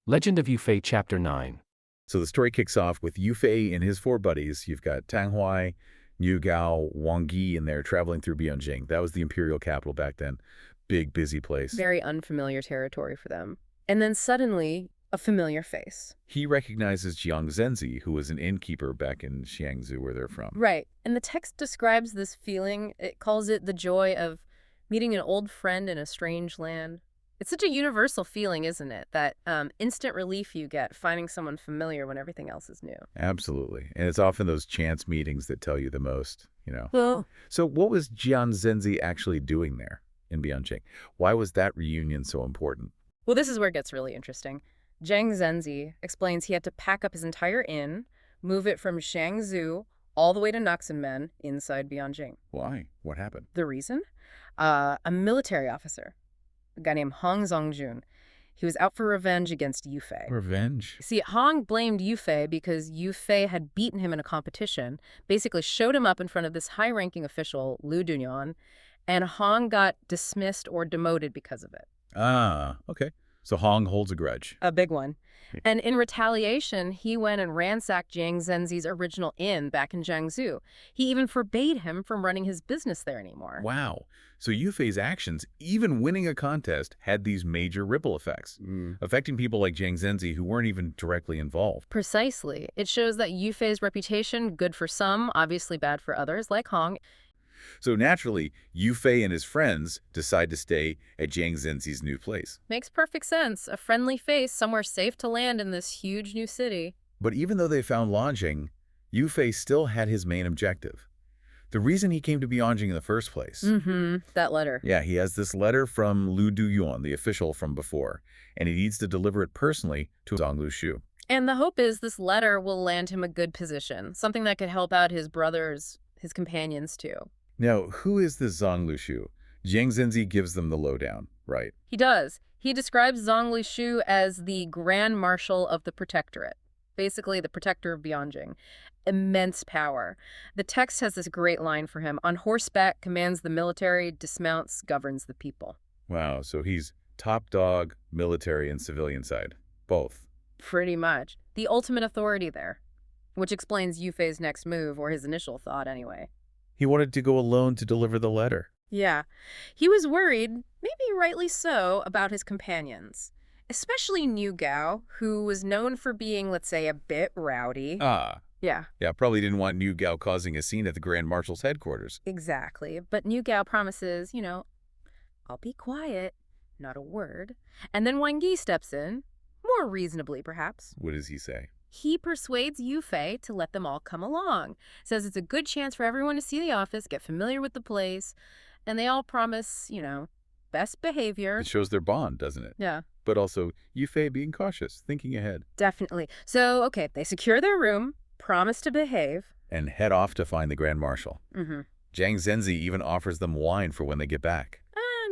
Legend of Yufei Chapter 9. So the story kicks off with Yufei and his four buddies. You've got Tang Huai, Niu Gao, Wang Yi, and they're traveling through Bianjing. That was the imperial capital back then. Big, busy place. Very unfamiliar territory for them. And then suddenly, a familiar face. He recognizes Jiang Zhenzi, who was an innkeeper back in Xiangzhou, where they're from. Right. And the text describes this feeling. It calls it the joy of meeting an old friend in a strange land. It's such a universal feeling, isn't it? That instant relief you get finding someone familiar when everything else is new. Absolutely. And it's often those chance meetings that tell you the most, Well, So what was Jiang Zhenzi actually doing there in Bianjing? Why was that reunion so important? well, this is where it gets really interesting. Zhang Zhenzi explains he had to pack up his entire inn, move it from Xiangzhou all the way to Naxinmen inside Bianjing. Why? What happened? The reason? A military officer, a guy named Hong Zongjun. He was out for revenge against Yufei. Revenge? See, Hong blamed Yufei because Yufei had beaten him in a competition, basically showed him up in front of this high-ranking official, Lu Dunyan, and Hong got dismissed or demoted because of it. Ah, okay. So Hong holds a grudge. A big one. And in retaliation, he went and ransacked Jiang Zhenzi's original inn back in Jiangsu. He even forbade him from running his business there anymore. Wow. So Yufei's actions, even winning a contest, had these major ripple effects, affecting people like Jiang Zhenzi who weren't even directly involved. Precisely. It shows that Yufei's reputation, good for some, obviously bad for others, like Hong. So naturally, Yufei and his friends decide to stay at Jiang Zhenzi's new place. Makes perfect sense. A friendly face, somewhere safe to land in this huge new city. But even though they found lodging, Yufei still had his main objective. The reason he came to Bianjing in the first place. That letter. Yeah, he has this letter from Lu Duyuan, the official from before, and he needs to deliver it personally to Zong Lushu. And the hope is this letter will land him a good position, something that could help out his brothers, his companions too. Now, who is this Zong Lushu? Jiang Zhenzi gives them the lowdown, right? He does. He describes Zong Lishu as the Grand Marshal of the Protectorate, basically the protector of Bianjing. Immense power. The text has this great line for him. On horseback, commands the military, dismounts, governs the people. Wow, so he's top dog, military and civilian side. Both. Pretty much. The ultimate authority there. Which explains Yufei's next move, or his initial thought anyway. He wanted to go alone to deliver the letter. Yeah. He was worried, maybe rightly so, about his companions. Especially Niu Gao, who was known for being, let's say, a bit rowdy. Ah. Yeah. Yeah, probably didn't want Niu Gao causing a scene at the Grand Marshal's headquarters. Exactly. But Niu Gao promises, I'll be quiet, not a word. And then Wang Yi steps in, more reasonably perhaps. What does he say? He persuades Yufei to let them all come along. Says it's a good chance for everyone to see the office, get familiar with the place. And they all promise, best behavior. It shows their bond, doesn't it? Yeah. But also, Yufei being cautious, thinking ahead. Definitely. So, okay, they secure their room, promise to behave. And head off to find the Grand Marshal. Mm-hmm. Jiang Zhenzi even offers them wine for when they get back.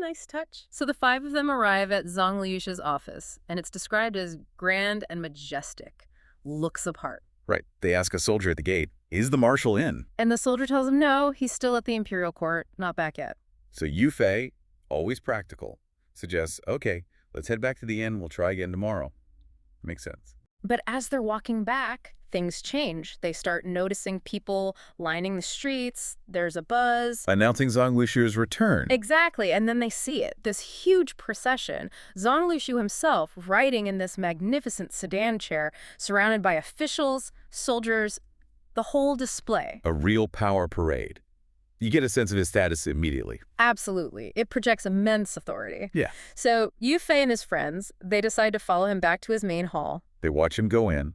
Nice touch. So the five of them arrive at Zong Liu's office, and it's described as grand and majestic. Looks apart. Right. They ask a soldier at the gate, is the marshal in? And the soldier tells him no, he's still at the imperial court, not back yet. So Yufei, always practical, suggests, okay, let's head back to the inn. We'll try again tomorrow. Makes sense. But as they're walking back, things change. They start noticing people lining the streets. There's a buzz. Announcing Zong Lushu's return. Exactly. And then they see it, this huge procession. Zong Lushu himself riding in this magnificent sedan chair, surrounded by officials, soldiers, the whole display. A real power parade. You get a sense of his status immediately. Absolutely. It projects immense authority. Yeah. So Yufei and his friends, they decide to follow him back to his main hall. They watch him go in,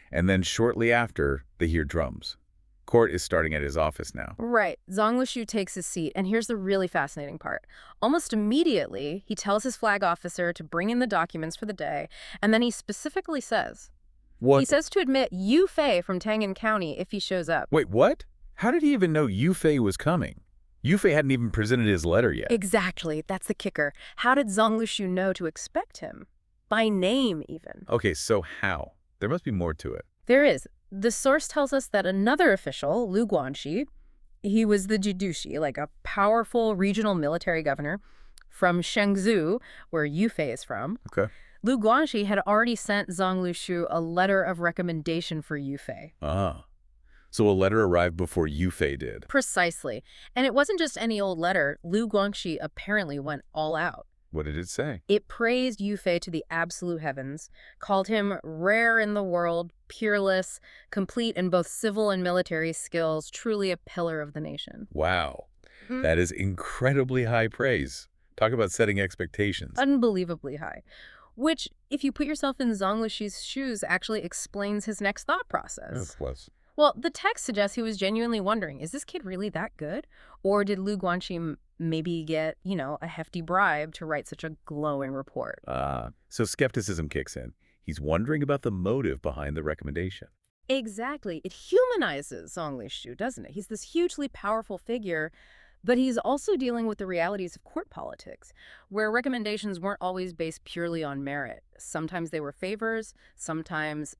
and then shortly after, they hear drums. Court is starting at his office now. Right. Zong Lushu takes his seat, and here's the really fascinating part. Almost immediately, he tells his flag officer to bring in the documents for the day, and then he specifically says... What? He says to admit Yufei from Tangin County if he shows up. Wait, what? How did he even know Yufei was coming? Yufei hadn't even presented his letter yet. Exactly. That's the kicker. How did Zong Lushu know to expect him? By name, even. Okay, so how? There must be more to it. There is. The source tells us that another official, Lu Guanxi, he was the Jidushi, like a powerful regional military governor from Shangzhou, where Yufei is from. Okay. Lu Guangxi had already sent Zong Lushu a letter of recommendation for Yu Fei. Ah. So a letter arrived before Yu Fei did. Precisely. And it wasn't just any old letter. Lu Guangxi apparently went all out. What did it say? It praised Yu Fei to the absolute heavens, called him rare in the world, peerless, complete in both civil and military skills, truly a pillar of the nation. Wow. Mhm. That is incredibly high praise. Talk about setting expectations. Unbelievably high. Which, if you put yourself in Zong Lushi's shoes, actually explains his next thought process. Of course. Well, the text suggests he was genuinely wondering, is this kid really that good? Or did Lu Guangxi maybe get, a hefty bribe to write such a glowing report? So skepticism kicks in. He's wondering about the motive behind the recommendation. Exactly. It humanizes Zong Lishu, doesn't it? He's this hugely powerful figure, but he's also dealing with the realities of court politics, where recommendations weren't always based purely on merit. Sometimes they were favors, sometimes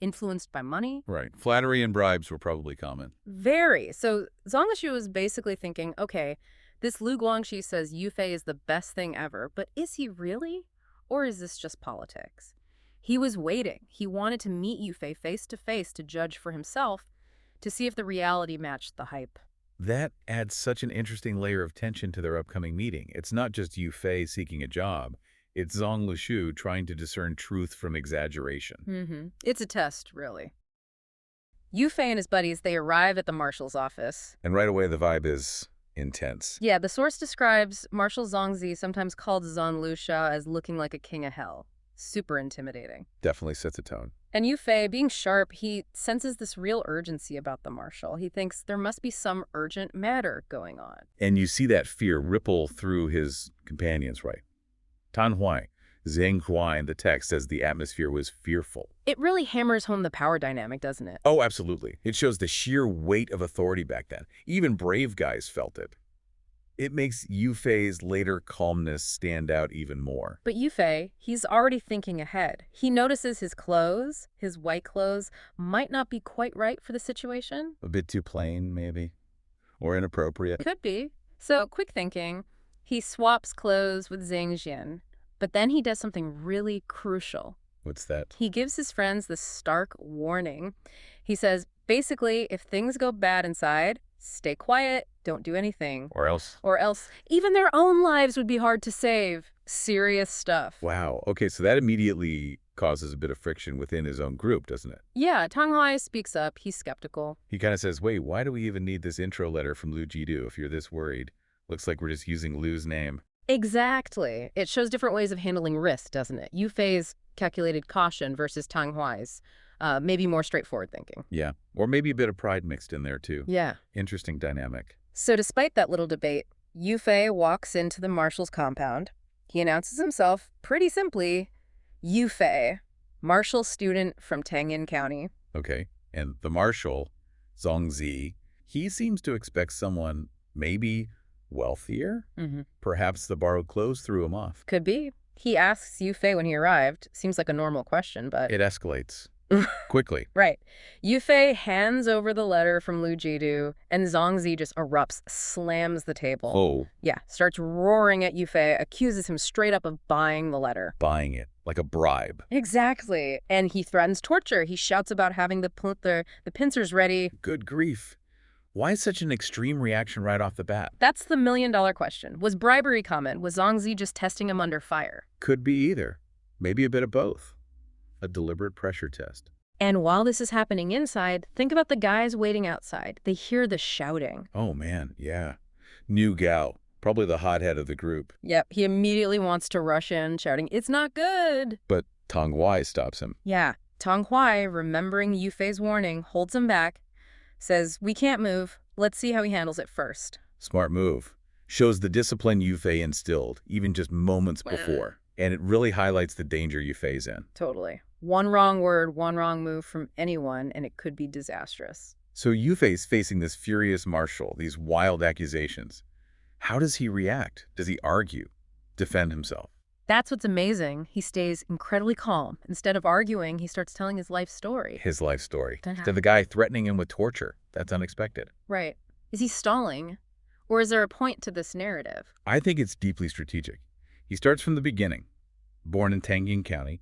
influenced by money. Right. Flattery and bribes were probably common. Very. So Zong Lishu was basically thinking, okay, this Lu Guangxi says Yu Fei is the best thing ever, but is he really? Or is this just politics? He was waiting. He wanted to meet Yu Fei face to face to judge for himself, to see if the reality matched the hype. That adds such an interesting layer of tension to their upcoming meeting. It's not just Yu Fei seeking a job. It's Zong Lushu trying to discern truth from exaggeration. It's a test, really. Yu Fei and his buddies, they arrive at the marshal's office. And right away, the vibe is intense. Yeah, the source describes Marshal Zongzi, sometimes called Zong Lusha, as looking like a king of hell. Super intimidating. Definitely sets a tone. And Yu Fei, being sharp, he senses this real urgency about the marshal. He thinks there must be some urgent matter going on. And you see that fear ripple through his companions, right? Tan Huai, Zheng Huai in the text says the atmosphere was fearful. It really hammers home the power dynamic, doesn't it? Oh, absolutely. It shows the sheer weight of authority back then. Even brave guys felt it. It makes Yu Fei's later calmness stand out even more. But Yu Fei, he's already thinking ahead. He notices his clothes, his white clothes, might not be quite right for the situation. A bit too plain, maybe? Or inappropriate? Could be. So, quick thinking, he swaps clothes with Zhang Jian, but then he does something really crucial. What's that? He gives his friends this stark warning. He says, basically, if things go bad inside, stay quiet, don't do anything. Or else? Or else, even their own lives would be hard to save. Serious stuff. Wow. Okay, so that immediately causes a bit of friction within his own group, doesn't it? Yeah, Tang Hai speaks up. He's skeptical. He kind of says, wait, why do we even need this intro letter from Lu Jidu if you're this worried? Looks like we're just using Lu's name. Exactly. It shows different ways of handling risk, doesn't it? Yu Fei's calculated caution versus Tang Huai's. Maybe more straightforward thinking. Yeah, or maybe a bit of pride mixed in there, too. Yeah. Interesting dynamic. So despite that little debate, Yu Fei walks into the marshal's compound. He announces himself pretty simply, Yu Fei, marshal student from Tangyin County. Okay, and the marshal, Zong Zi, he seems to expect someone maybe wealthier? Perhaps the borrowed clothes threw him off. Could be. He asks Yu Fei when he arrived. Seems like a normal question, but... It escalates. Quickly. Right. Yu Fei hands over the letter from Lu Jidu, and Zong Zi just erupts, slams the table. Oh. Yeah, starts roaring at Yu Fei, accuses him straight up of buying the letter. Buying it, like a bribe. Exactly. And he threatens torture. He shouts about having the pincers ready. Good grief. Why such an extreme reaction right off the bat? That's the million-dollar question. Was bribery common? Was Zong Zi just testing him under fire? Could be either. Maybe a bit of both. A deliberate pressure test. And while this is happening inside, think about the guys waiting outside. They hear the shouting. Oh, man, yeah. New Gao, probably the hothead of the group. Yep, he immediately wants to rush in, shouting, "It's not good!" But Tang Huai stops him. Yeah, Tang Huai, remembering Yu Fei's warning, holds him back, says, "We can't move. Let's see how he handles it first." Smart move. Shows the discipline Yu Fei instilled, even just moments before. And it really highlights the danger Yu Fei's in. Totally. One wrong word, one wrong move from anyone, and it could be disastrous. So Yu Fei's facing this furious marshal, these wild accusations. How does he react? Does he argue? Defend himself? That's what's amazing. He stays incredibly calm. Instead of arguing, he starts telling his life story. His life story. To the guy threatening him with torture. That's unexpected. Right. Is he stalling? Or is there a point to this narrative? I think it's deeply strategic. He starts from the beginning. born in Tangying County.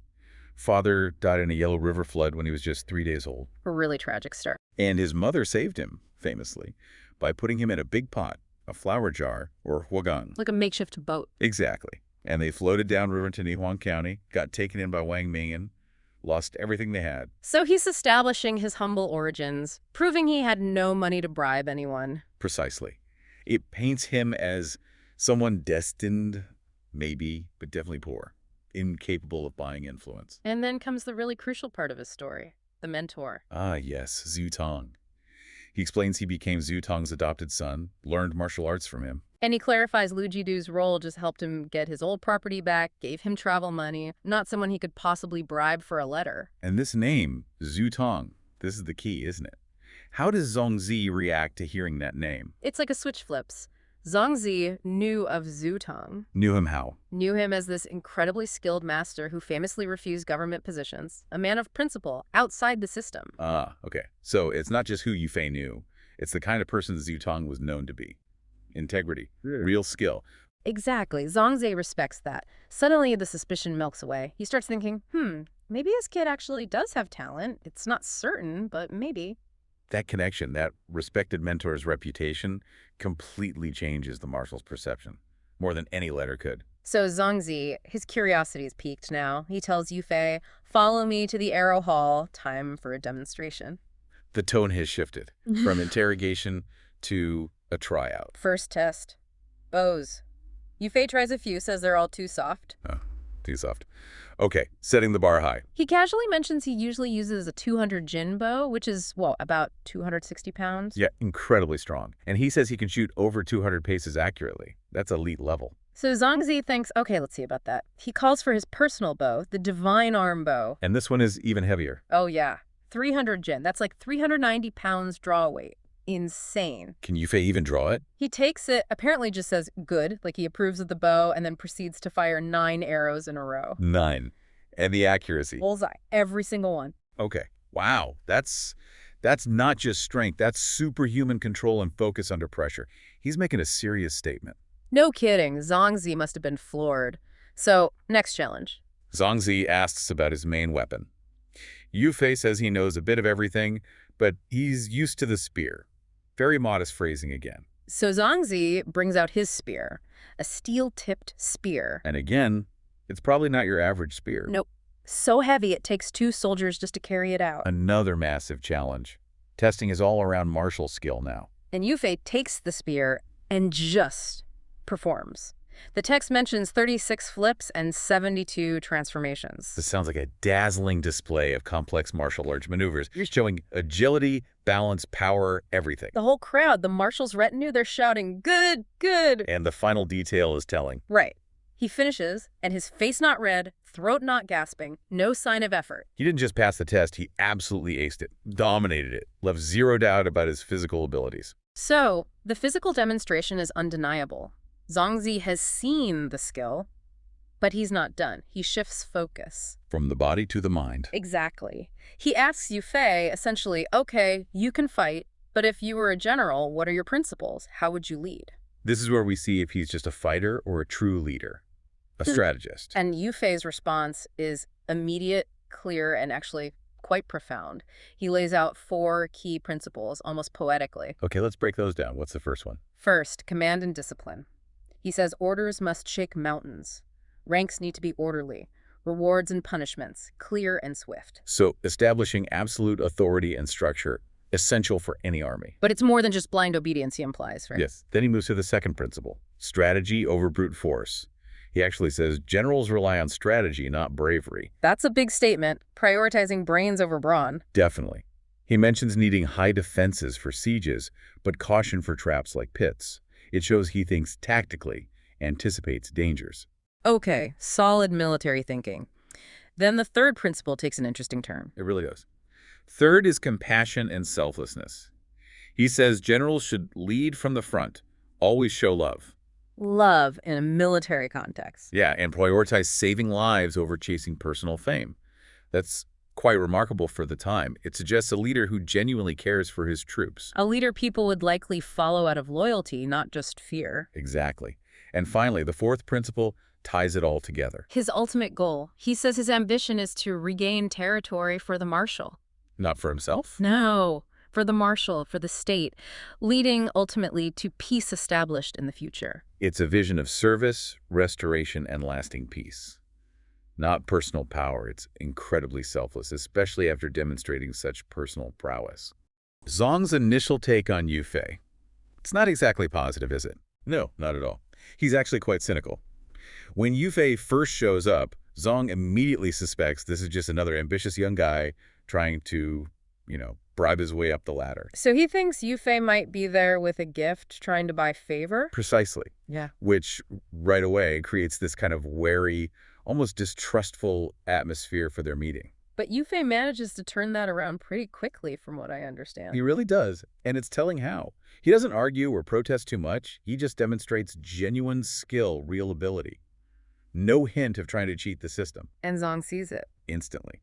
Father died in a Yellow River flood when he was just 3 days old. A really tragic start. And his mother saved him, famously, by putting him in a big pot, a flour jar, or huagang. Like a makeshift boat. Exactly. And they floated downriver to Nihuang County, got taken in by Wang Mingyan, lost everything they had. So he's establishing his humble origins, proving he had no money to bribe anyone. Precisely. It paints him as someone destined, maybe, but definitely poor, incapable of buying influence. And then comes the really crucial part of his story, the mentor. Ah, yes, Zhu Tong. He explains he became Zhu Tong's adopted son, learned martial arts from him. And he clarifies Lu Jidu's role just helped him get his old property back, gave him travel money, not someone he could possibly bribe for a letter. And this name, Zhu Tong, this is the key, isn't it? How does Zong Zi react to hearing that name? It's like a switch flips. Zong Zi knew of Zhu Tong. Knew him how? Knew him as this incredibly skilled master who famously refused government positions, a man of principle, outside the system. Ah, okay. So it's not just who Yu Fei knew. It's the kind of person Zhu Tong was known to be. Integrity, real skill. Exactly. Zong Zi respects that. Suddenly, the suspicion melts away. He starts thinking, maybe this kid actually does have talent. It's not certain, but maybe. That connection, that respected mentor's reputation, completely changes the marshal's perception, more than any letter could. So Zong Zi, his curiosity is piqued now. He tells Yu Fei, follow me to the Arrow Hall. Time for a demonstration. The tone has shifted from interrogation to a tryout. First test. Bows. Yu Fei tries a few, says they're all too soft. Oh, too soft. Okay, setting the bar high. He casually mentions he usually uses a 200 Jin bow, which is, well, about 260 pounds. Yeah, incredibly strong. And he says he can shoot over 200 paces accurately. That's elite level. So Zong Zi thinks, okay, let's see about that. He calls for his personal bow, the Divine Arm Bow. And this one is even heavier. Oh, yeah. 300 Jin. That's like 390 pounds draw weight. Insane. Can Yu Fei even draw it? He takes it, apparently just says good, like he approves of the bow, and then proceeds to fire 9 arrows in a row. 9. And the accuracy. Bullseye. Every single one. Okay. Wow. That's not just strength. That's superhuman control and focus under pressure. He's making a serious statement. No kidding. Zong Zi must have been floored. So, next challenge. Zong Zi asks about his main weapon. Yu Fei says he knows a bit of everything, but he's used to the spear. Very modest phrasing again. So Zong Zi brings out his spear, a steel-tipped spear. And again, it's probably not your average spear. Nope. So heavy it takes 2 soldiers just to carry it out. Another massive challenge. Testing his all-around martial skill now. And Yu Fei takes the spear and just performs. The text mentions 36 flips and 72 transformations. This sounds like a dazzling display of complex martial arts maneuvers. You're showing agility, balance, power, everything. The whole crowd, the marshal's retinue, they're shouting, good, good. And the final detail is telling. Right. He finishes, and his face not red, throat not gasping, no sign of effort. He didn't just pass the test, he absolutely aced it, dominated it, left zero doubt about his physical abilities. So, the physical demonstration is undeniable. Zong Zi has seen the skill, but he's not done. He shifts focus. From the body to the mind. Exactly. He asks Yu Fei, essentially, okay, you can fight, but if you were a general, what are your principles? How would you lead? This is where we see if he's just a fighter or a true leader, a strategist. And Yu Fei's response is immediate, clear, and actually quite profound. He lays out 4 key principles, almost poetically. Okay, let's break those down. What's the first one? First, command and discipline. He says orders must shake mountains. Ranks need to be orderly. Rewards and punishments, clear and swift. So, establishing absolute authority and structure, essential for any army. But it's more than just blind obedience, he implies, right? Yes. Then he moves to the second principle, strategy over brute force. He actually says generals rely on strategy, not bravery. That's a big statement, prioritizing brains over brawn. Definitely. He mentions needing high defenses for sieges, but caution for traps like pits. It shows he thinks tactically, anticipates dangers. Okay, solid military thinking. Then the third principle takes an interesting turn. It really does. Third is compassion and selflessness. He says generals should lead from the front, always show love. Love in a military context. Yeah, and prioritize saving lives over chasing personal fame. That's quite remarkable for the time. It suggests a leader who genuinely cares for his troops. A leader people would likely follow out of loyalty, not just fear. Exactly. And finally, the fourth principle ties it all together. His ultimate goal. He says his ambition is to regain territory for the marshal. Not for himself? No, for the marshal, for the state, leading ultimately to peace established in the future. It's a vision of service, restoration, and lasting peace. Not personal power. It's incredibly selfless, especially after demonstrating such personal prowess. Zong's initial take on Yu Fei. It's not exactly positive, is it? No, not at all. He's actually quite cynical. When Yu Fei first shows up, Zong immediately suspects this is just another ambitious young guy trying to, bribe his way up the ladder. So he thinks Yu Fei might be there with a gift, trying to buy favor? Precisely. Yeah. Which, right away, creates this kind of wary, almost distrustful atmosphere for their meeting. But Yu Fei manages to turn that around pretty quickly, from what I understand. He really does, and it's telling how. He doesn't argue or protest too much. He just demonstrates genuine skill, real ability. No hint of trying to cheat the system. And Zong sees it. Instantly.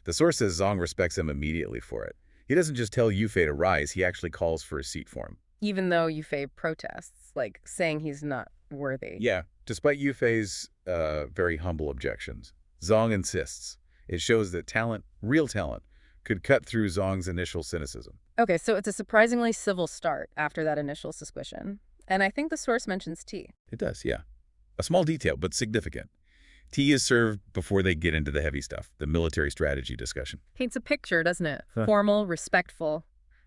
The source says Zong respects him immediately for it. He doesn't just tell Yu Fei to rise, he actually calls for a seat for him. Even though Yu Fei protests, like saying he's not worthy. Yeah, despite Yu Fei's very humble objections. Zong insists. It shows that talent, real talent, could cut through Zong's initial cynicism. Okay, so it's a surprisingly civil start after that initial suspicion. And I think the source mentions tea. It does, yeah. A small detail, but significant. Tea is served before they get into the heavy stuff, the military strategy discussion. Paints a picture, doesn't it? Huh. Formal, respectful.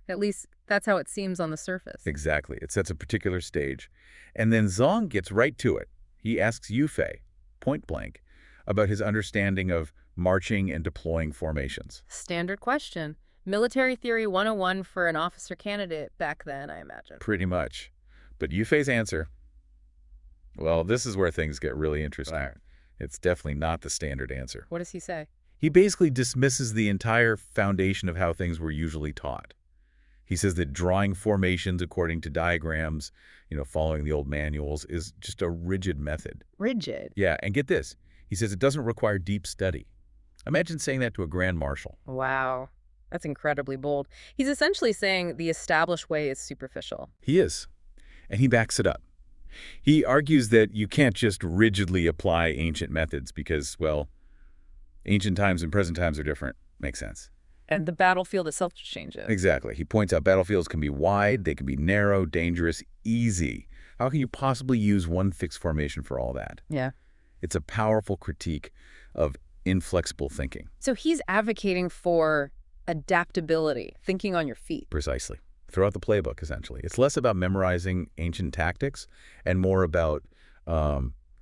At least that's how it seems on the surface. Exactly. It sets a particular stage. And then Zong gets right to it. He asks Yu Fei, point blank, about his understanding of marching and deploying formations. Standard question. Military Theory 101 for an officer candidate back then, I imagine. Pretty much. But Yu Fei's answer, well, this is where things get really interesting. Right. It's definitely not the standard answer. What does he say? He basically dismisses the entire foundation of how things were usually taught. He says that drawing formations according to diagrams, following the old manuals, is just a rigid method. Rigid? Yeah, and get this. He says it doesn't require deep study. Imagine saying that to a grand marshal. Wow. That's incredibly bold. He's essentially saying the established way is superficial. He is. And he backs it up. He argues that you can't just rigidly apply ancient methods because, well, ancient times and present times are different. Makes sense. And the battlefield itself changes. Exactly. He points out battlefields can be wide, they can be narrow, dangerous, easy. How can you possibly use one fixed formation for all that? Yeah. It's a powerful critique of inflexible thinking. So he's advocating for adaptability, thinking on your feet. Precisely. Throughout the playbook, essentially. It's less about memorizing ancient tactics and more about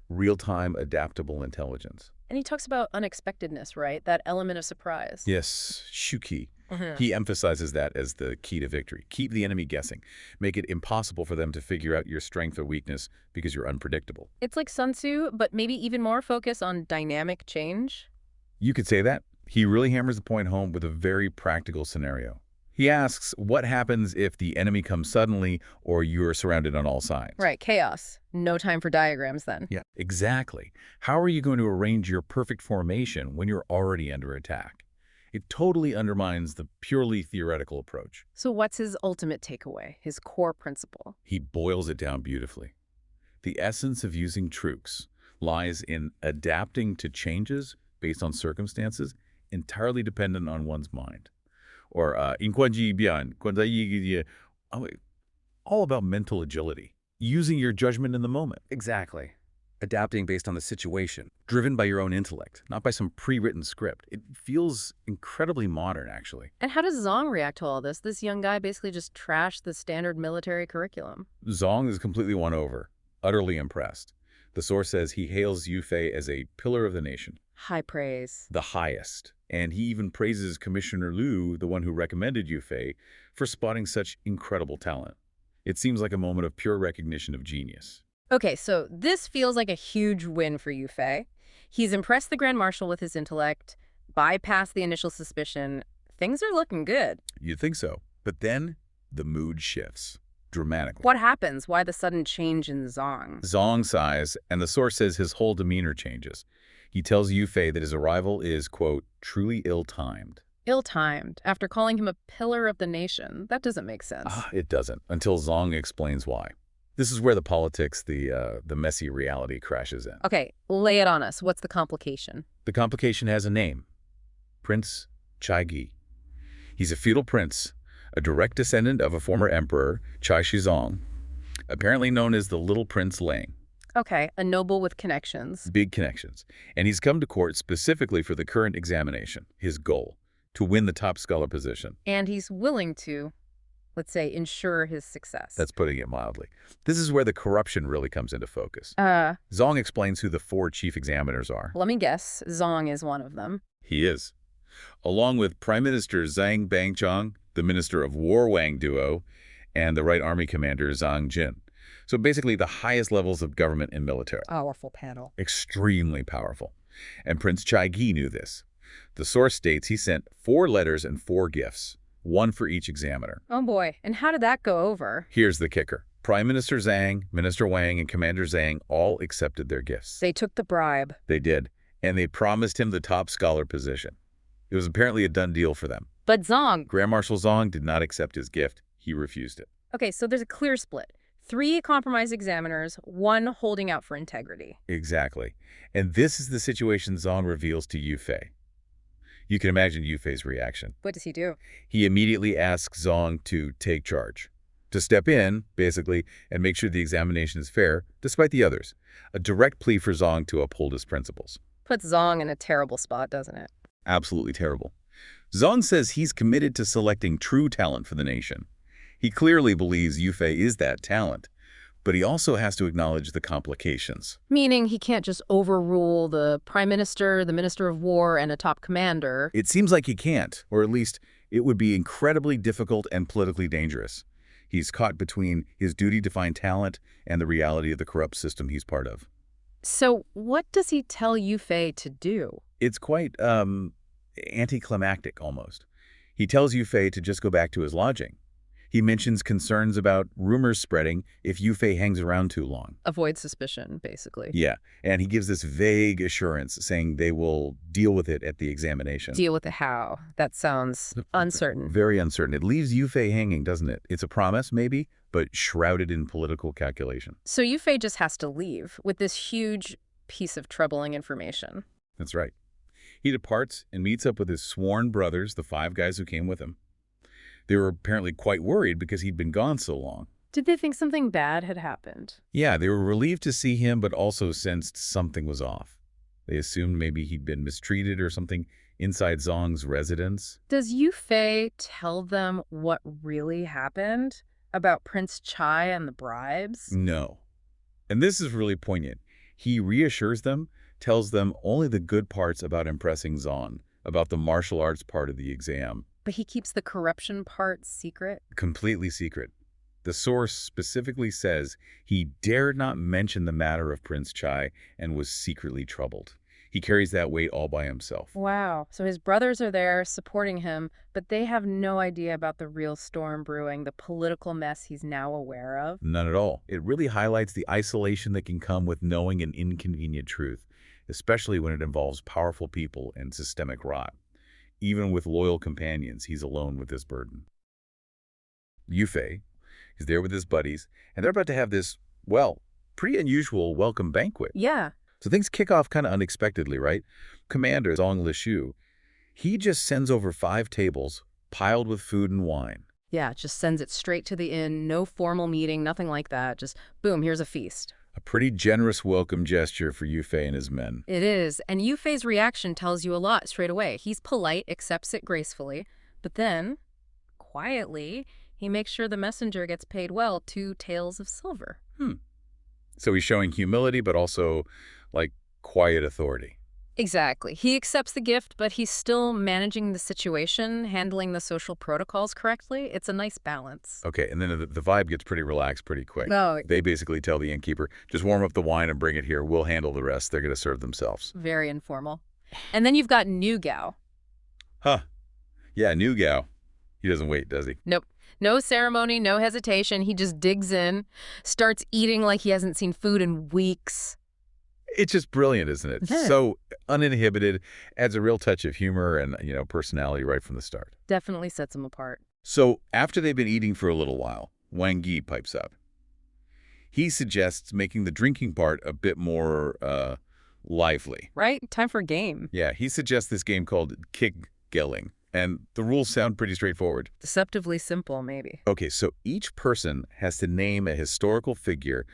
real-time adaptable intelligence. And he talks about unexpectedness, right? That element of surprise. Yes, shuki. Mhm. He emphasizes that as the key to victory. Keep the enemy guessing. Make it impossible for them to figure out your strength or weakness because you're unpredictable. It's like Sun Tzu, but maybe even more focus on dynamic change. You could say that. He really hammers the point home with a very practical scenario. He asks, what happens if the enemy comes suddenly or you're surrounded on all sides? Right, chaos. No time for diagrams then. Yeah, exactly. How are you going to arrange your perfect formation when you're already under attack? It totally undermines the purely theoretical approach. So what's his ultimate takeaway, his core principle? He boils it down beautifully. The essence of using troops lies in adapting to changes based on circumstances entirely dependent on one's mind. Or all about mental agility, using your judgment in the moment. Exactly. Adapting based on the situation, driven by your own intellect, Not by some pre-written script. It feels incredibly modern, actually. And how does Zong react to all this? This young guy basically just trashed the standard military curriculum. Zong is completely won over, utterly impressed. The source says he hails Yu Fei as a pillar of the nation. High praise. The highest. And he even praises Commissioner Liu, the one who recommended Yu Fei, for spotting such incredible talent. It seems like a moment of pure recognition of genius. Okay, so this feels like a huge win for Yu Fei. He's impressed the Grand Marshal with his intellect, bypassed the initial suspicion. Things are looking good. You'd think so. But then the mood shifts dramatically. What happens? Why the sudden change in Zong? Zong sighs, and the source says his whole demeanor changes. He tells Yu Fei that his arrival is, quote, truly ill-timed. Ill-timed, after calling him a pillar of the nation. That doesn't make sense. It doesn't, until Zong explains why. This is where the politics, the messy reality crashes in. Okay, lay it on us. What's the complication? The complication has a name. Prince Chai. He's a feudal prince, a direct descendant of a former emperor, Zong, apparently known as the Little Prince Lang. Okay, a noble with connections. Big connections. And he's come to court specifically for the current examination, his goal, to win the top scholar position. And he's willing to, let's say, ensure his success. That's putting it mildly. This is where the corruption really comes into focus. Let Zong explains who the 4 chief examiners are. me guess. Zong is one of them. He is. Along with Prime Minister Zhang Bangchong, the Minister of War Wang Duo, and the Right Army Commander Zhang Jin. So basically the highest levels of government and military. Powerful panel. Extremely powerful. And Prince Chai knew this. The source states he sent 4 letters and 4 gifts, one for each examiner. Oh boy, and how did that go over? Here's the kicker. Prime Minister Zhang, Minister Wang, and Commander Zhang all accepted their gifts. They took the bribe. They did, and they promised him the top scholar position. It was apparently a done deal for them. But Zong... Grand Marshal Zong did not accept his gift. He refused it. Okay, so there's a clear split. 3 compromised examiners, 1 holding out for integrity. Exactly. And this is the situation Zong reveals to Yu Fei. You can imagine Yu Fei's reaction. What does he do? He immediately asks Zong to take charge, to step in, basically, and make sure the examination is fair, despite the others. A direct plea for Zong to uphold his principles. Puts Zong in a terrible spot, doesn't it? Absolutely terrible. Zong says he's committed to selecting true talent for the nation. He clearly believes Yu Fei is that talent, but he also has to acknowledge the complications. Meaning he can't just overrule the prime minister, the minister of war, and a top commander. It seems like he can't, or at least it would be incredibly difficult and politically dangerous. He's caught between his duty to find talent and the reality of the corrupt system he's part of. So what does he tell Yu Fei to do? It's quite anticlimactic, almost. He tells Yu Fei to just go back to his lodging. He mentions concerns about rumors spreading if Yu Fei hangs around too long. Avoid suspicion, basically. Yeah, and he gives this vague assurance saying they will deal with it at the examination. Deal with the how. That sounds uncertain. Very uncertain. It leaves Yu Fei hanging, doesn't it? It's a promise, maybe, but shrouded in political calculation. So Yu Fei just has to leave with this huge piece of troubling information. That's right. He departs and meets up with his sworn brothers, the 5 guys who came with him. They were apparently quite worried because he'd been gone so long. Did they think something bad had happened? Yeah, they were relieved to see him, but also sensed something was off. They assumed maybe he'd been mistreated or something inside Zong's residence. Does Yu Fei tell them what really happened about Prince Chai and the bribes? No. And this is really poignant. He reassures them, tells them only the good parts about impressing Zong, about the martial arts part of the exam. But he keeps the corruption part secret? Completely secret. The source specifically says he dared not mention the matter of Prince Chai and was secretly troubled. He carries that weight all by himself. Wow. So his brothers are there supporting him, but they have no idea about the real storm brewing, the political mess he's now aware of? None at all. It really highlights the isolation that can come with knowing an inconvenient truth, especially when it involves powerful people and systemic rot. Even with loyal companions, he's alone with this burden. Yu Fei is there with his buddies, and they're about to have this, well, pretty unusual welcome banquet. Yeah. So things kick off kind of unexpectedly, right? Commander Zong Lishu, he just sends over 5 tables piled with food and wine. Yeah, just sends it straight to the inn, no formal meeting, nothing like that. Just, boom, here's a feast. A pretty generous welcome gesture for Yu Fei and his men. It is, and Yu Fei's reaction tells you a lot straight away. He's polite, accepts it gracefully, but then, quietly, he makes sure the messenger gets paid well 2 taels of silver. So he's showing humility, but also, like, quiet authority. Exactly. He accepts the gift, but he's still managing the situation, handling the social protocols correctly. It's a nice balance. Okay, and then the vibe gets pretty relaxed pretty quick. No. They basically tell the innkeeper, just warm up the wine and bring it here. We'll handle the rest. They're going to serve themselves. Very informal. And then you've got New Gao. Huh. Yeah, new Gao. He doesn't wait, does he? Nope. No ceremony, no hesitation. He just digs in, starts eating like he hasn't seen food in weeks. It's just brilliant, isn't it? Yeah. So uninhibited, adds a real touch of humor and, personality right from the start. Definitely sets him apart. So after they've been eating for a little while, Wang Yi pipes up. He suggests making the drinking part a bit more lively. Right? Time for a game. Yeah, he suggests this game called Kick-Gelling, and the rules sound pretty straightforward. Deceptively simple, maybe. Okay, so each person has to name a historical figure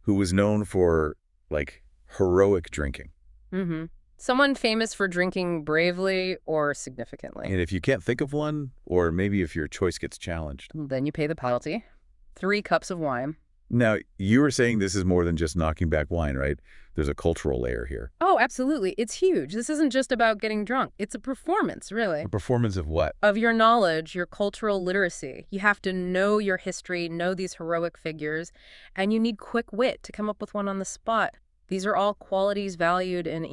who was known for, like, heroic drinking. Mm-hmm. Someone famous for drinking bravely or significantly. And if you can't think of one, or maybe if your choice gets challenged. Then you pay the penalty. 3 cups of wine. Now, you were saying this is more than just knocking back wine, right? There's a cultural layer here. Oh, absolutely. It's huge. This isn't just about getting drunk. It's a performance, really. A performance of what? Of your knowledge, your cultural literacy. You have to know your history, know these heroic figures, and you need quick wit to come up with one on the spot. These are all qualities valued in,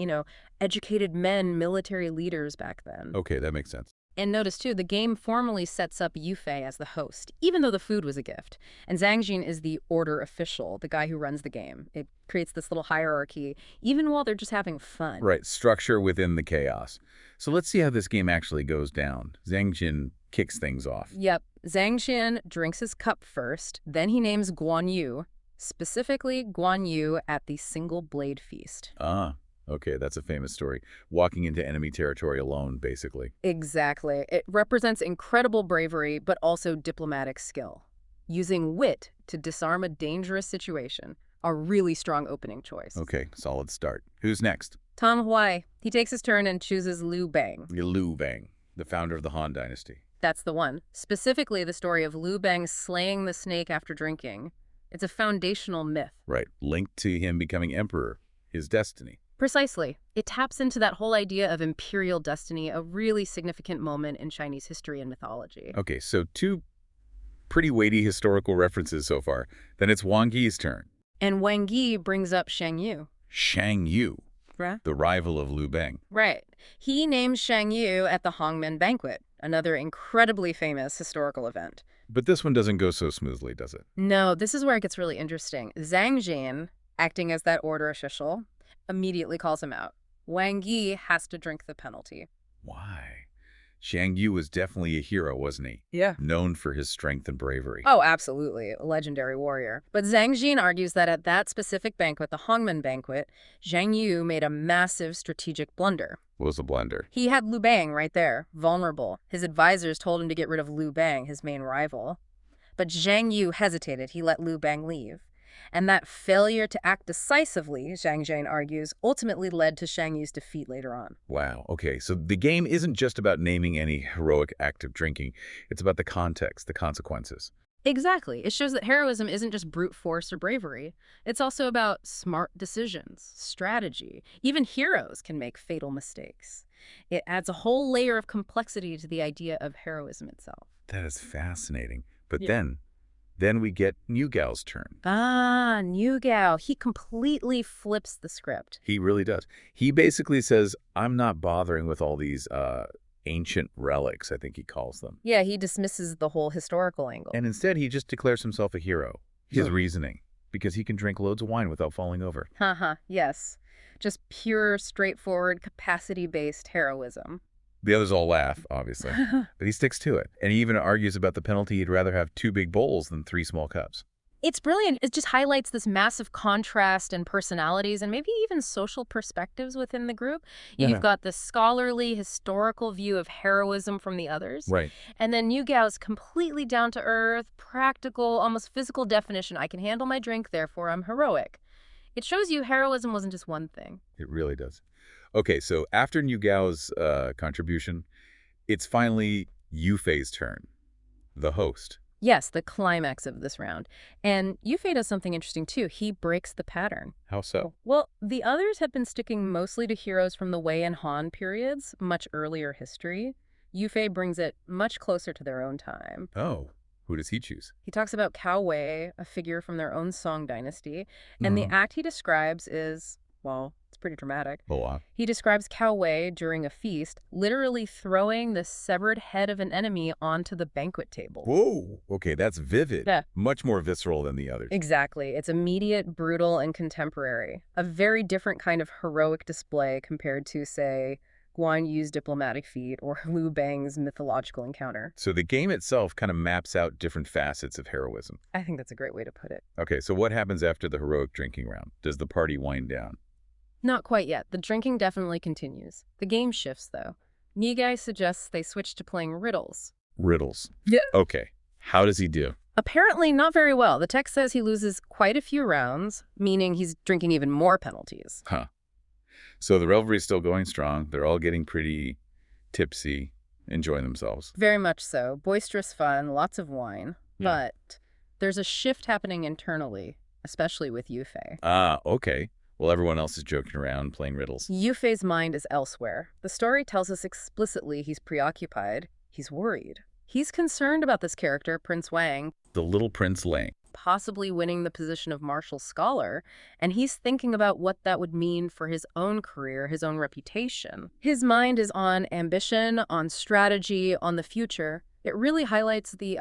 educated men, military leaders back then. Okay, that makes sense. And notice, too, the game formally sets up Yu Fei as the host, even though the food was a gift. And Zhang Jin is the order official, the guy who runs the game. It creates this little hierarchy, even while they're just having fun. Right, structure within the chaos. So let's see how this game actually goes down. Zhang Jin kicks things off. Yep. Zhang Jin drinks his cup first, then he names Guan Yu, specifically Guan Yu at the Single Blade Feast. Ah, okay, that's a famous story. Walking into enemy territory alone, basically. Exactly. It represents incredible bravery, but also diplomatic skill. Using wit to disarm a dangerous situation. A really strong opening choice. Okay, solid start. Who's next? Tom Huai. He takes his turn and chooses Liu Bang. Liu Bang, the founder of the Han Dynasty. That's the one. Specifically, the story of Liu Bang slaying the snake after drinking. It's a foundational myth. Right, linked to him becoming emperor, his destiny. Precisely. It taps into that whole idea of imperial destiny, a really significant moment in Chinese history and mythology. Okay, so 2 pretty weighty historical references so far. Then it's Wang Yi's turn. And Wang Yi brings up Shang Yu. Shang Yu, Right. the rival of Liu Bang. Right. He names Shang Yu at the Hongmen Banquet, another incredibly famous historical event. But this one doesn't go so smoothly, does it? No, this is where it gets really interesting. Zhang Jin, acting as that order official, immediately calls him out. Wang Yi has to drink the penalty. Why? Shang Yu was definitely a hero, wasn't he? Yeah. Known for his strength and bravery. Oh, absolutely. A legendary warrior. But Zhang Jin argues that at that specific banquet, the Hongmen Banquet, Zhang Yu made a massive strategic blunder. What was a blunder? He had Liu Bang right there, vulnerable. His advisors told him to get rid of Liu Bang, his main rival. But Zhang Yu hesitated. He let Liu Bang leave. And that failure to act decisively, Zhang Jin argues, ultimately led to Shang Yu's defeat later on. Wow, okay, so the game isn't just about naming any heroic act of drinking. It's about the context, the consequences. Exactly. It shows that heroism isn't just brute force or bravery. It's also about smart decisions, strategy. Even heroes can make fatal mistakes. It adds a whole layer of complexity to the idea of heroism itself. That is fascinating. But Yeah. then we get Niu Gao's turn. Ah, Niu Gao. He completely flips the script. He really does. He basically says, I'm not bothering with all these ancient relics, I think he calls them. Yeah, he dismisses the whole historical angle. And instead, he just declares himself a hero. His Hmm. reasoning. Because he can drink loads of wine without falling over. Haha, yes. Just pure, straightforward, capacity-based heroism. The others all laugh, obviously. But he sticks to it. And he even argues about the penalty he'd rather have 2 big bowls than 3 small cups. It's brilliant. It just highlights this massive contrast in personalities and maybe even social perspectives within the group. Yeah. You've got the scholarly, historical view of heroism from the others. Right. And then Niu Gao's completely down-to-earth, practical, almost physical definition. I can handle my drink, therefore I'm heroic. It shows you heroism wasn't just one thing. It really does. Okay, so after Niu Gao's contribution, it's finally Yu Fei's turn, the host. Yes, the climax of this round. And Yu Fei does something interesting, too. He breaks the pattern. How so? Well, the others have been sticking mostly to heroes from the Wei and Han periods, much earlier history. Yu Fei brings it much closer to their own time. Oh, who does he choose? He talks about Cao Wei, a figure from their own Song dynasty, and the act he describes is, well, it's pretty dramatic. Go on. He describes Cao Wei during a feast, literally throwing the severed head of an enemy onto the banquet table. Whoa. Okay, that's vivid. Yeah. Much more visceral than the others. Exactly. It's immediate, brutal, and contemporary. A very different kind of heroic display compared to, say, Guan Yu's diplomatic feat, or Liu Bang's mythological encounter. So the game itself kind of maps out different facets of heroism. I think that's a great way to put it. Okay, so what happens after the heroic drinking round? Does the party wind down? Not quite yet. The drinking definitely continues. The game shifts, though. Nigai suggests they switch to playing riddles. Riddles. Yeah. Okay, how does he do? Apparently not very well. The text says he loses quite a few rounds, meaning he's drinking even more penalties. Huh. So the revelry's still going strong. They're all getting pretty tipsy, enjoying themselves. Very much so. Boisterous fun, lots of wine. Yeah. But there's a shift happening internally, especially with Yufei. Ah, okay. Well, everyone else is joking around, playing riddles. Yufei's mind is elsewhere. The story tells us explicitly he's preoccupied. He's worried. He's concerned about this character, Prince Wang, The little Prince Lang. possibly winning the position of martial scholar, and he's thinking about what that would mean for his own career, his own reputation. His mind is on ambition, on strategy, on the future. It really highlights the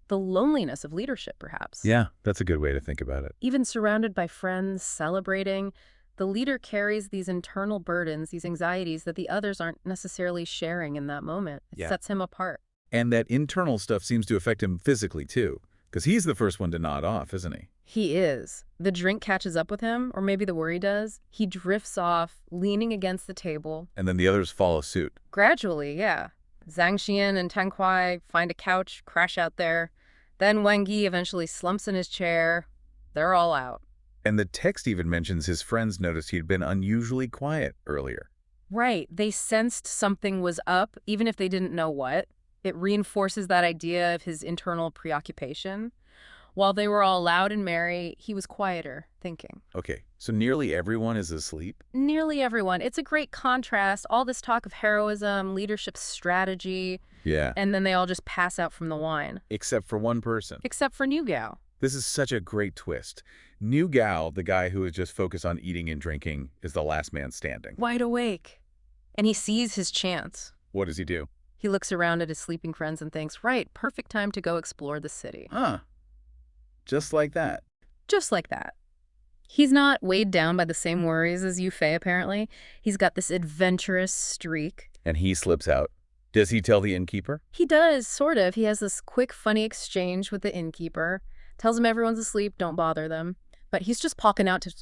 loneliness of leadership, perhaps. Yeah, that's a good way to think about it. Even surrounded by friends, celebrating, the leader carries these internal burdens, these anxieties that the others aren't necessarily sharing in that moment. It Yeah. sets him apart. And that internal stuff seems to affect him physically, too. Because he's the first one to nod off, isn't he? He is. The drink catches up with him, or maybe the worry does. He drifts off, leaning against the table. And then the others follow suit. Gradually, yeah. Zhang Xian and Tang Kuai find a couch, crash out there. Then Wang Yi eventually slumps in his chair. They're all out. And the text even mentions his friends noticed he'd been unusually quiet earlier. Right. They sensed something was up, even if they didn't know what. It reinforces that idea of his internal preoccupation. While they were all loud and merry, he was quieter, thinking. Okay, so nearly everyone is asleep? Nearly everyone. It's a great contrast. All this talk of heroism, leadership strategy, Yeah. and then they all just pass out from the wine. Except for one person. Except for Niu Gao. This is such a great twist. Niu Gao, the guy who is just focused on eating and drinking, is the last man standing. Wide awake. And he sees his chance. What does he do? He looks around at his sleeping friends and thinks, right, perfect time to go explore the city. Huh. Just like that. Just like that. He's not weighed down by the same worries as Yufei, apparently. He's got this adventurous streak. And he slips out. Does he tell the innkeeper? He does, sort of. He has this quick, funny exchange with the innkeeper. Tells him everyone's asleep, don't bother them. But he's just poking out to,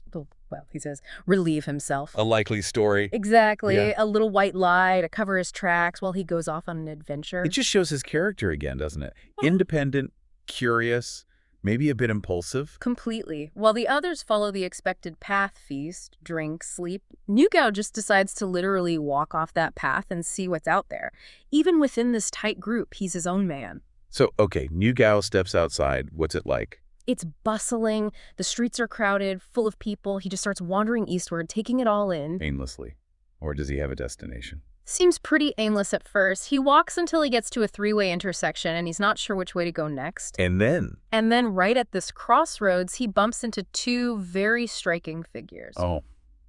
well, he says, relieve himself. A likely story. Exactly. Yeah. A little white lie to cover his tracks while he goes off on an adventure. It just shows his character again, doesn't it? Independent, curious, maybe a bit impulsive. Completely. While the others follow the expected path, feast, drink, sleep, Niu Gao just decides to literally walk off that path and see what's out there. Even within this tight group, he's his own man. So, okay, Niu Gao steps outside. What's it like? It's bustling, the streets are crowded, full of people. He just starts wandering eastward, taking it all in. Aimlessly. Or does he have a destination? Seems pretty aimless at first. He walks until he gets to a three-way intersection, and he's not sure which way to go next. And then? And then right at this crossroads, he bumps into two very striking figures. Oh,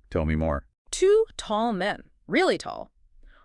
tell me more. Two tall men, really tall.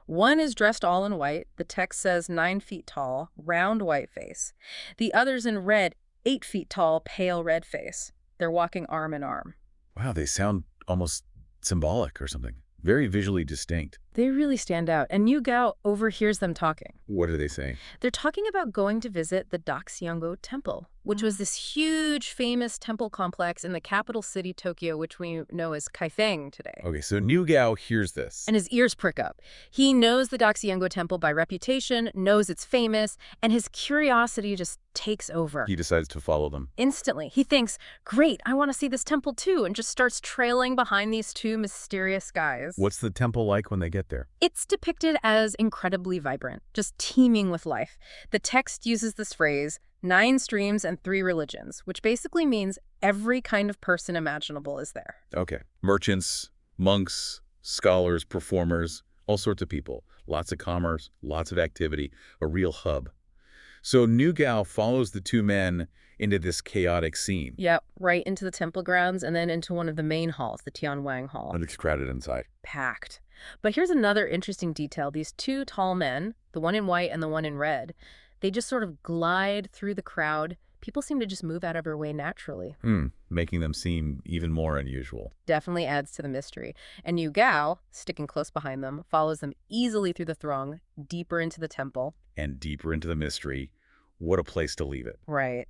One is dressed all in white. The text says 9 feet tall, round white face. The other's in red, 8 feet tall, pale red face. They're walking arm in arm. Wow, they sound almost symbolic or something. Very visually distinct. They really stand out, and Niu Gao overhears them talking. What do they say? They're talking about going to visit the Daxiango Temple, which was this huge, famous temple complex in the capital city, Tokyo, which we know as Kaifeng today. Okay, so Niu Gao hears this. And his ears prick up. He knows the Daxiango Temple by reputation, knows it's famous, and his curiosity just takes over. He decides to follow them. Instantly, he thinks, great, I want to see this temple too, and just starts trailing behind these two mysterious guys. What's the temple like when they get there? It's depicted as incredibly vibrant, just teeming with life. The text uses this phrase, 9 streams and 3 religions, which basically means every kind of person imaginable is there. Okay. Merchants, monks, scholars, performers, all sorts of people. Lots of commerce, lots of activity, a real hub. So Niu Gao follows the two men into this chaotic scene. Yep, right into the temple grounds and then into one of the main halls, the Tianwang Hall. And it's crowded inside. Packed. But here's another interesting detail. These two tall men, the one in white and the one in red, they just sort of glide through the crowd, people seem to just move out of her way naturally. Making them seem even more unusual. Definitely adds to the mystery. And Yu Gao, sticking close behind them, follows them easily through the throng, deeper into the temple. And deeper into the mystery, what a place to leave it. Right.